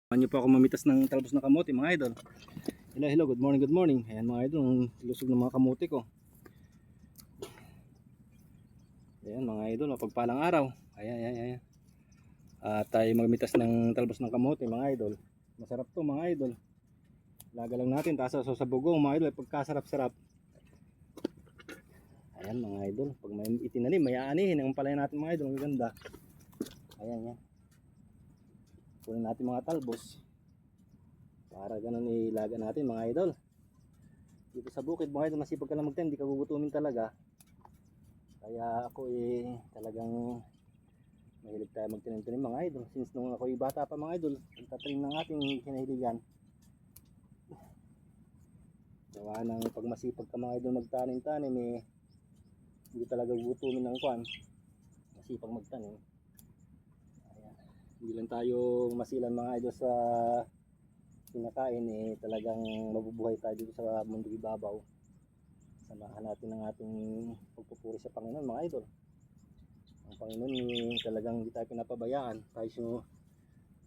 Samahan niyo po ako mamitas ng talbos ng kamote mga idol. Hello, good morning, good morning. Ayan mga idol, ang lusog ng mga kamote ko. Ayan mga idol, mapagpalang araw. Ayan. Tayo magmitas ng talbos ng kamote mga idol. Masarap to mga idol. Laga lang natin, taas sa bugong mga idol, pagkasarap-sarap. Ayan mga idol, pag may itinanim, may aanihin ang palaya natin mga idol, ang ganda. Ayan. Kunin natin mga talbos para ganun ilaga natin mga idol. Dito sa bukid mga idol, masipag ka lang magtanim, hindi ka gugutumin talaga. Kaya ako talagang mahilig tayo magtanim-tanim mga idol. Since nung ako bata pa mga idol, nagtatanim ng ating kinahiligan. Gawa ng pag masipag ka mga idol magtanim-tanim, hindi talaga gugutumin ng kwan. Masipag magtanim. Hindi lang tayo masilan mga idol sa pinakain, talagang mabubuhay tayo dito sa mundo ibabaw. Samahan natin ang ating pagpupuri sa Panginoon mga idol. Ang Panginoon talagang hindi tayo pinapabayaan. Tayo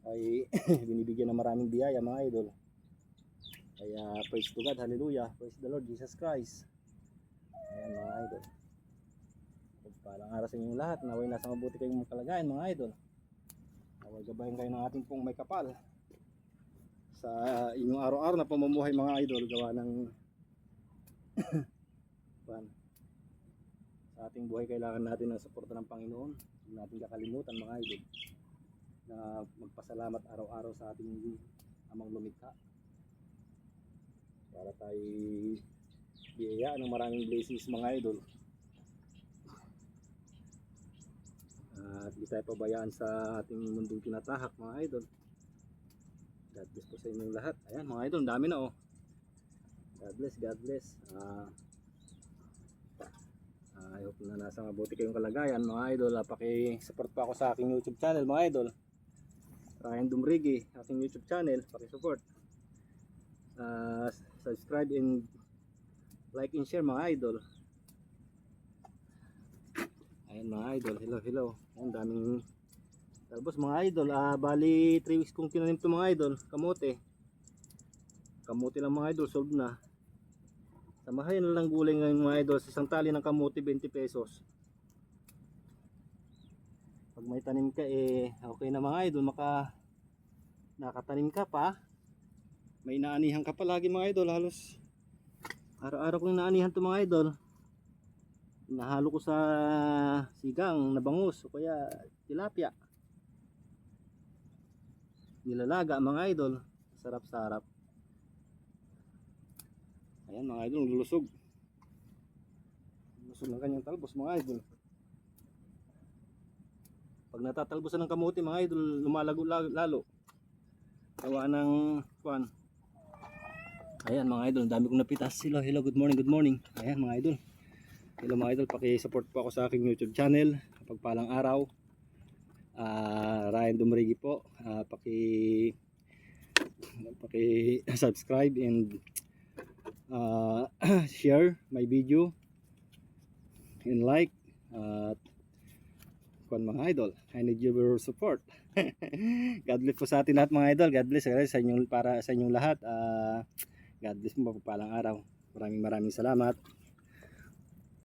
ay binibigyan ng maraming biyaya mga idol. Kaya praise to God, hallelujah, praise the Lord Jesus Christ. Ayan mga idol, pagpalang araw sa inyong lahat. Naway nasa mabuti kayong kalagayan mga idol. Naway gabayan kayo ng ating pong may kapal sa inyong araw-araw na pamumuhay mga idol. Gawa ng sa ating buhay kailangan natin ng suporta ng Panginoon. Hindi natin kakalimutan mga idol na magpasalamat araw-araw sa ating amang lumikha para tayo biyayaan ng maraming blessings mga idol. At di tayo pabayaan sa ating mundong tinatahak mga idol. God bless po sa inyong lahat. Ayan mga idol, dami na oh. God bless. I hope na nasa mabuti kayong kalagayan mga idol. Paki-support pa ako sa aking YouTube channel mga idol. Ryan Dumrigi, aking YouTube channel. Paki-support. Subscribe and like and share mga idol. Ayan mga idol, hello. Ang daming talbos mga idol. Bali 3 weeks kong tinanim to mga idol. Kamote lang mga idol, sold na. Samahin na lang gulay ngayon mga idol. Sa isang tali ng kamote 20 pesos. Pag may tanim ka okay na mga idol, nakatanim ka pa. May naanihan ka pa lagi mga idol. Halos araw-araw kong naanihan to mga idol. Nahalo ko sa sigang na bangus o kaya tilapia. Nilalaga mga idol. Sarap-sarap. Ayan mga idol, lulusog ng kanyang talbos mga idol. Pag natatalbosan ng kamote mga idol, lumalago lalo. Gawa ng kwan. Ayan mga idol, dami kong napitas. Hello, good morning. Ayan mga idol. Hello mga idol, paki-support po ako sa aking YouTube channel. Pagpalang araw. Ryan Dumrigi po. Paki-subscribe and share my video and like. Mga idol, I need your support. God bless po sa atin lahat mga idol. God bless sa inyong lahat. God bless mo, mapagpalang araw. Maraming salamat.